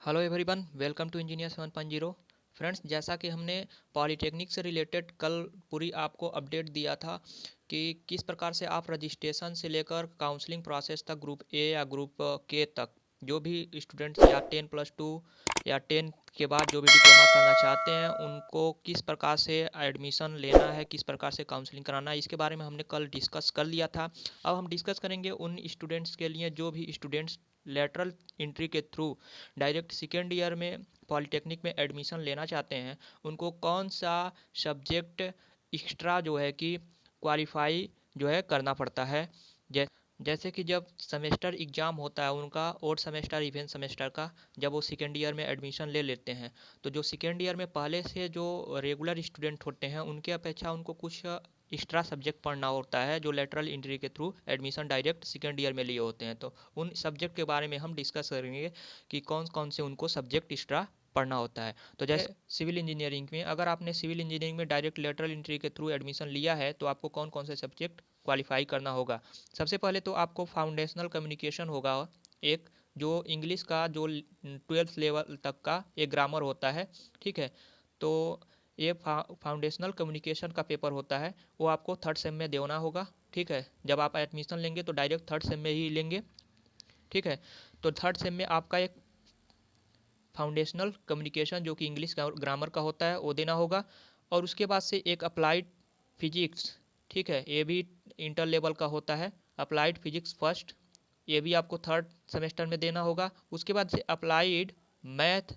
Hello everyone, welcome to engineer 7.0। Friends, जैसा कि हमने पॉलीटेक्निक से रिलेटेड कल पूरी आपको अपडेट दिया था कि किस प्रकार से आप रजिस्ट्रेशन से लेकर काउंसलिंग प्रोसेस तक ग्रुप ए या ग्रुप के तक जो भी स्टूडेंट्स या 10+2 या 10 के बाद जो भी डिप्लोमा करना चाहते हैं उनको किस प्रकार से एडमिशन लेना है, किस प्रकार से काउंसलिंग कराना है, इसके बारे में हमने कल डिस्कस कर लिया था। अब हम डिस्कस करेंगे उन स्टूडेंट्स के लिए जो भी स्टूडेंट्स लेटरल एंट्री के थ्रू डायरेक्ट सेकेंड ईयर में पॉलीटेक्निक में एडमिशन लेना चाहते हैं, उनको कौन सा सब्जेक्ट एक्स्ट्रा जो है कि क्वालिफाई जो है करना पड़ता है। जैसे कि जब सेमेस्टर एग्ज़ाम होता है उनका, और सेमेस्टर इवेंट सेमेस्टर का, जब वो सेकेंड ईयर में एडमिशन ले लेते हैं तो जो सेकेंड ईयर में पहले से जो रेगुलर स्टूडेंट होते हैं उनके अपेक्षा उनको कुछ एक्स्ट्रा सब्जेक्ट पढ़ना होता है जो लेटरल एंट्री के through admission direct second year में लिए होते हैं। तो उन सब्जेक्ट के बारे में हम डिस्कस करेंगे कि कौन कौन से उनको सब्जेक्ट एक्स्ट्रा पढ़ना होता है। तो जैसे सिविल इंजीनियरिंग में, अगर आपने सिविल इंजीनियरिंग में डायरेक्ट लेटरल एंट्री के थ्रू एडमिशन लिया है तो आपको कौन कौन से सब्जेक्ट क्वालिफाई करना होगा। सबसे पहले तो आपको फाउंडेशनल कम्युनिकेशन होगा, एक जो इंग्लिश का जो 12th लेवल तक का एक ग्रामर होता है, ठीक है। तो ये फाउंडेशनल कम्युनिकेशन का पेपर होता है, वो आपको थर्ड सेम में देना होगा, ठीक है। जब आप एडमिशन लेंगे तो डायरेक्ट थर्ड सेम में ही लेंगे, ठीक है। तो थर्ड सेम में आपका एक फाउंडेशनल कम्युनिकेशन जो कि इंग्लिश ग्रामर का होता है वो देना होगा। और उसके बाद से एक अप्लाइड फिजिक्स, ठीक है, ये भी इंटर लेवल का होता है, अप्लाइड फिजिक्स फर्स्ट, ये भी आपको थर्ड सेमेस्टर में देना होगा। उसके बाद से अप्लाइड मैथ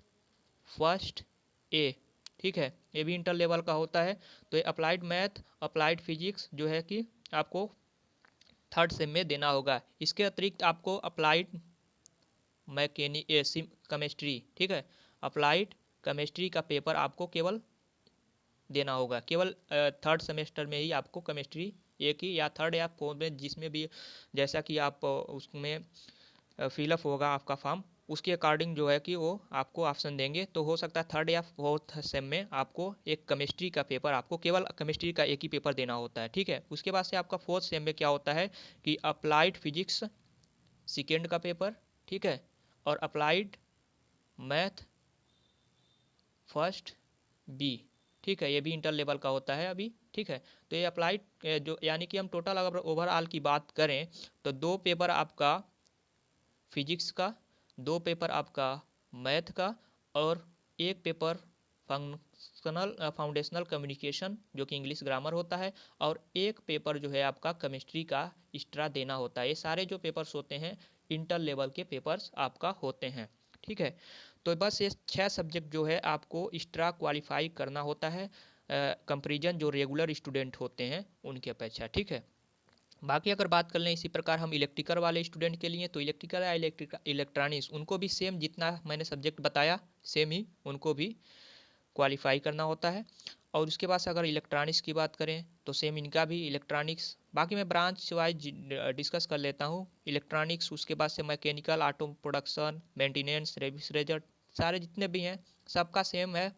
फर्स्ट ए, ठीक है, ये भी इंटर लेवल का होता है। तो ये अप्लाइड मैथ अप्लाइड फिजिक्स जो है कि आपको थर्ड सेम में देना होगा। इसके अतिरिक्त आपको अप्लाइड केमिस्ट्री, ठीक है, अप्लाइड केमिस्ट्री का पेपर आपको केवल देना होगा, केवल थर्ड सेमेस्टर में ही आपको केमिस्ट्री एक ही या थर्ड या फोर्थ में जिसमें भी, जैसा कि आप उसमें फिलअप होगा आपका फॉर्म, उसके अकॉर्डिंग जो है कि वो आपको ऑप्शन देंगे। तो हो सकता है थर्ड या फोर्थ सेम में आपको एक केमिस्ट्री का पेपर, आपको केवल केमिस्ट्री का एक ही पेपर देना होता है, ठीक है। उसके बाद से आपका फोर्थ सेम में क्या होता है कि अप्लाइड फिजिक्स सेकेंड का पेपर, ठीक है, और अप्लाइड मैथ फर्स्ट बी, ठीक है, ये भी इंटर लेवल का होता है अभी, ठीक है। तो ये अप्लाइड जो, यानी कि हम टोटल अगर ओवरऑल की बात करें तो दो पेपर आपका फिजिक्स का, दो पेपर आपका मैथ का, और एक पेपर फाउंडेशनल कम्युनिकेशन जो कि इंग्लिश ग्रामर होता है, और एक पेपर जो है आपका केमिस्ट्री का एक्स्ट्रा देना होता है। ये सारे जो पेपर्स होते हैं इंटर लेवल के पेपर्स आपका होते हैं, ठीक है। तो बस ये 6 सब्जेक्ट जो है आपको एक्स्ट्रा क्वालिफाई करना होता है कंपेरिजन जो रेगुलर स्टूडेंट होते हैं उनकी अपेक्षा, ठीक है। बाकी अगर बात कर लें इसी प्रकार हम इलेक्ट्रिकल वाले स्टूडेंट के लिए, तो इलेक्ट्रिकल या इलेक्ट्रॉनिक्स उनको भी सेम जितना मैंने सब्जेक्ट बताया सेम ही उनको भी क्वालिफाई करना होता है। और उसके बाद से अगर इलेक्ट्रॉनिक्स की बात करें तो सेम इनका भी इलेक्ट्रॉनिक्स, बाकी मैं ब्रांच वाइज डिस्कस कर लेता हूँ। इलेक्ट्रॉनिक्स, उसके बाद से mechanical, auto production, maintenance, refrigerator, सारे जितने भी हैं सबका सेम है।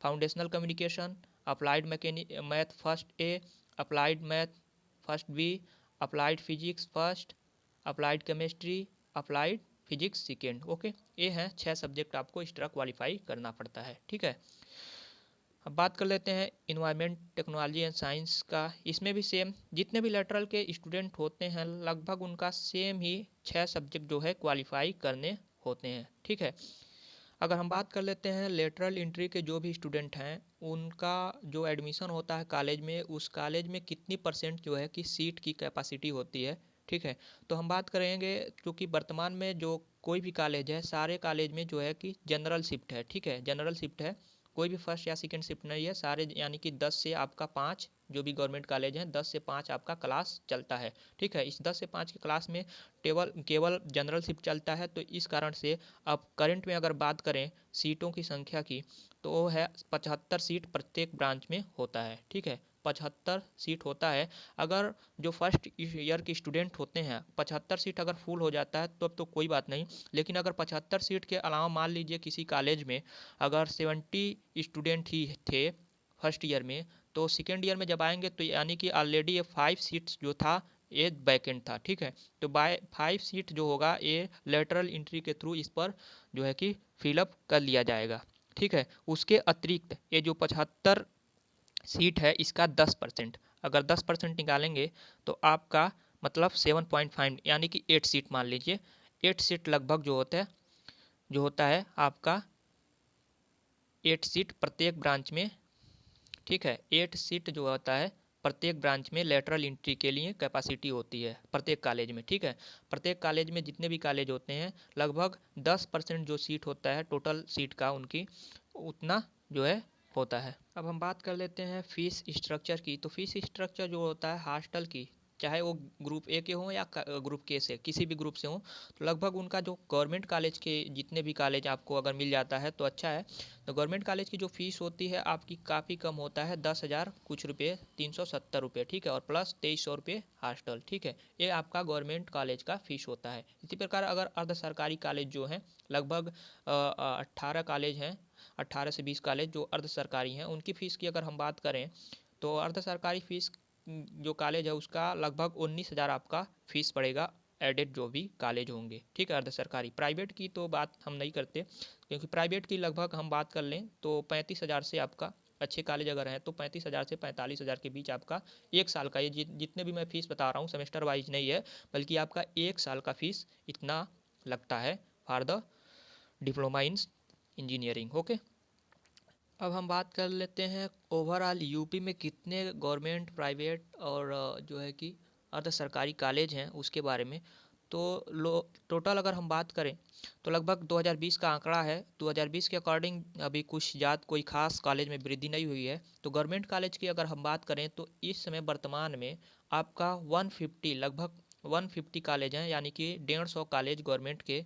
Foundational communication, applied math first A, applied math first B, applied physics first, applied chemistry, applied physics second, okay. ये हैं 6 सब्जेक्ट आपको एक्स्ट्रा क्वालिफाई करना पड़ता है, ठीक है। अब बात कर लेते हैं इन्वायरमेंट टेक्नोलॉजी एंड साइंस का। इसमें भी सेम जितने भी लेटरल के स्टूडेंट होते हैं लगभग उनका सेम ही 6 सब्जेक्ट जो है क्वालिफाई करने होते हैं, ठीक है। अगर हम बात कर लेते हैं लेटरल एंट्री के जो भी स्टूडेंट हैं उनका जो एडमिशन होता है कॉलेज में, उस कॉलेज में कितनी परसेंट जो है कि सीट की कैपेसिटी होती है, ठीक है। तो हम बात करेंगे क्योंकि वर्तमान में जो कोई भी कॉलेज है सारे कॉलेज में जो है कि जनरल शिफ्ट है, ठीक है, जनरल शिफ्ट है, कोई भी फर्स्ट या सेकंड शिफ्ट नहीं है सारे, यानी कि 10 से आपका 5 जो भी गवर्नमेंट कॉलेज हैं 10 से 5 आपका क्लास चलता है, ठीक है। इस 10 से 5 की क्लास में केवल जनरल शिफ्ट चलता है। तो इस कारण से अब करंट में अगर बात करें सीटों की संख्या की तो वो है 75 सीट प्रत्येक ब्रांच में होता है, ठीक है, 75 सीट होता है। अगर जो फर्स्ट ईयर के स्टूडेंट होते हैं 75 सीट अगर फुल हो जाता है तो अब तो कोई बात नहीं, लेकिन अगर 75 सीट के अलावा मान लीजिए किसी कॉलेज में अगर 70 स्टूडेंट ही थे फर्स्ट ईयर में, तो सेकेंड ईयर में जब आएंगे तो यानी कि ऑलरेडी ये 5 सीट्स जो था ये बैकेंड था, ठीक है। तो बाय 5 सीट जो होगा ये लेटरल एंट्री के थ्रू इस पर जो है कि फिलअप कर लिया जाएगा, ठीक है। उसके अतिरिक्त ये जो 75 सीट है इसका 10%, अगर 10% निकालेंगे तो आपका मतलब 7.5 यानी कि 8 सीट मान लीजिए। 8 सीट लगभग जो होता है आपका 8 सीट प्रत्येक ब्रांच में, ठीक है। 8 सीट जो होता है प्रत्येक ब्रांच में लेटरल एंट्री के लिए कैपेसिटी होती है प्रत्येक कॉलेज में, ठीक है। प्रत्येक कॉलेज में जितने भी कॉलेज होते हैं लगभग 10% जो सीट होता है टोटल सीट का उनकी, उतना जो है होता है। अब हम बात कर लेते हैं फीस स्ट्रक्चर की। तो फीस स्ट्रक्चर जो होता है हॉस्टल की, चाहे वो ग्रुप ए के हों या ग्रुप के से किसी भी ग्रुप से हों, तो लगभग उनका जो गवर्नमेंट कॉलेज के जितने भी कॉलेज आपको अगर मिल जाता है तो अच्छा है। तो गवर्नमेंट कॉलेज की जो फीस होती है आपकी काफ़ी कम होता है, 10,000 कुछ रुपये, 370 रुपये, ठीक है। और प्लस 2300 रुपये हॉस्टल, ठीक है। ये आपका गवर्नमेंट कॉलेज का फीस होता है। इसी प्रकार अगर अर्ध सरकारी कॉलेज जो हैं लगभग 18 कॉलेज हैं, 18 से 20 कॉलेज जो अर्ध सरकारी हैं, उनकी फ़ीस की अगर हम बात करें तो अर्ध सरकारी फ़ीस जो कॉलेज है उसका लगभग 19,000 आपका फ़ीस पड़ेगा, एडेड जो भी कॉलेज होंगे, ठीक है। अर्ध सरकारी प्राइवेट की तो बात हम नहीं करते, क्योंकि प्राइवेट की लगभग हम बात कर लें तो 35,000 से आपका, अच्छे कॉलेज अगर हैं तो 35,000 से 45,000 के बीच आपका एक साल का, ये जितने भी मैं फ़ीस बता रहा हूँ सेमेस्टर वाइज नहीं है, बल्कि आपका एक साल का फ़ीस इतना लगता है for the diploma in engineering, okay. अब हम बात कर लेते हैं ओवरऑल यूपी में कितने गवर्नमेंट, प्राइवेट और जो है कि अर्ध सरकारी कॉलेज हैं उसके बारे में। तो टोटल अगर हम बात करें तो लगभग 2020 का आंकड़ा है। 2020 के अकॉर्डिंग अभी कुछ ज़्यादा कोई खास कॉलेज में वृद्धि नहीं हुई है। तो गवर्नमेंट कॉलेज की अगर हम बात करें तो इस समय वर्तमान में आपका 150 लगभग 150 कॉलेज हैं, यानी कि 150 कॉलेज गवर्नमेंट के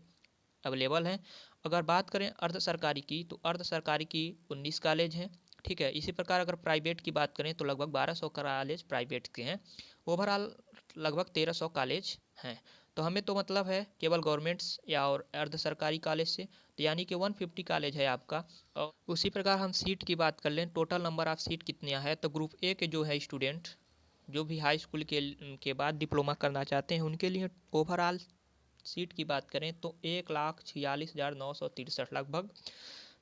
अवेलेबल हैं। अगर बात करें अर्ध सरकारी की तो अर्ध सरकारी की 19 कॉलेज हैं, ठीक है। इसी प्रकार अगर प्राइवेट की बात करें तो लगभग 1200 कॉलेज प्राइवेट के हैं। ओवरऑल लगभग 1300 कॉलेज हैं। तो हमें तो मतलब है केवल गवर्नमेंट्स या और अर्ध सरकारी कॉलेज से, तो यानी कि 150 कॉलेज है आपका। और उसी प्रकार हम सीट की बात कर लें, टोटल नंबर ऑफ सीट कितनी है, तो ग्रुप ए के जो है स्टूडेंट जो भी हाई स्कूल के बाद डिप्लोमा करना चाहते हैं उनके लिए ओवरऑल सीट की बात करें तो 1,46,963 लगभग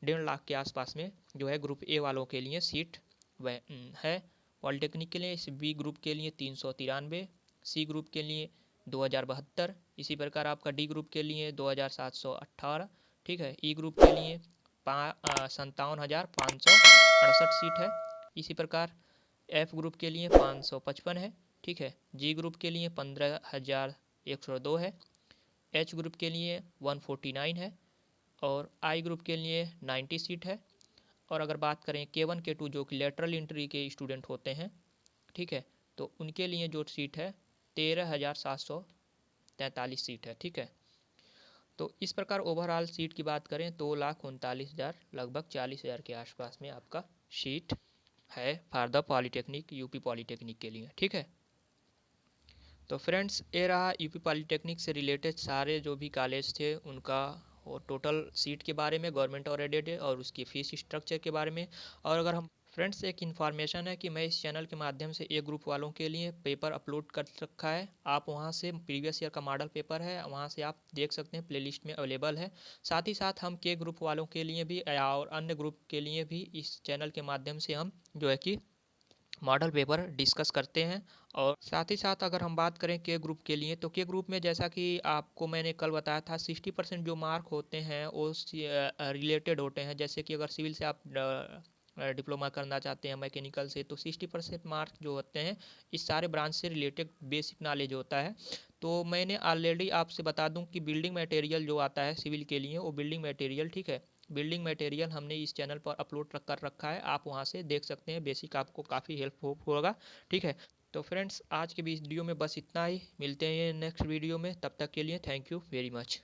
1.5 लाख के आसपास में जो है ग्रुप ए वालों के लिए सीट वह है। पॉलिटेक्निक के लिए बी ग्रुप के लिए 393, सी ग्रुप के लिए 2,072, इसी प्रकार आपका डी ग्रुप के लिए 2,718, ठीक है। ई ग्रुप के लिए 57,568 सीट है। इसी प्रकार एफ ग्रुप के लिए 555 है, ठीक है। जी ग्रुप के लिए 15,102 है। एच ग्रुप के लिए 149 है और आई ग्रुप के लिए 90 सीट है। और अगर बात करें K1 K2 जो कि लेटरल एंट्री के स्टूडेंट होते हैं, ठीक है, तो उनके लिए जो सीट है 13,743 सीट है, ठीक है। तो इस प्रकार ओवरऑल सीट की बात करें 2,39,000 लगभग 40,000 के आसपास में आपका सीट है for the polytechnic, UP polytechnic के लिए, ठीक है। तो फ्रेंड्स ये रहा यूपी पॉलीटेक्निक से रिलेटेड सारे जो भी कॉलेज थे उनका और टोटल सीट के बारे में, गवर्नमेंट और एडेड और उसकी फ़ीस स्ट्रक्चर के बारे में। और अगर हम फ्रेंड्स एक इन्फॉर्मेशन है कि मैं इस चैनल के माध्यम से ए ग्रुप वालों के लिए पेपर अपलोड कर रखा है। आप वहां से प्रीवियस ईयर का मॉडल पेपर है, वहां से आप देख सकते हैं, प्लेलिस्ट में अवेलेबल है। साथ ही साथ हम के ग्रुप वालों के लिए भी और अन्य ग्रुप के लिए भी इस चैनल के माध्यम से हम जो है कि मॉडल पेपर डिस्कस करते हैं। और साथ ही साथ अगर हम बात करें के ग्रुप के लिए तो के ग्रुप में जैसा कि आपको मैंने कल बताया था 60% जो मार्क होते हैं वो रिलेटेड होते हैं। जैसे कि अगर सिविल से आप डिप्लोमा करना चाहते हैं मैकेनिकल से, तो 60% मार्क जो होते हैं इस सारे ब्रांच से रिलेटेड बेसिक नॉलेज होता है। तो मैंने ऑलरेडी आपसे बता दूं कि बिल्डिंग मटेरियल जो आता है सिविल के लिए वो बिल्डिंग मटेरियल, ठीक है, बिल्डिंग मटेरियल हमने इस चैनल पर अपलोड कर रखा है, आप वहां से देख सकते हैं। बेसिक आपको काफ़ी हेल्प होगा, ठीक है। तो फ्रेंड्स आज के वीडियो में बस इतना ही, मिलते हैं नेक्स्ट वीडियो में, तब तक के लिए थैंक यू वेरी मच।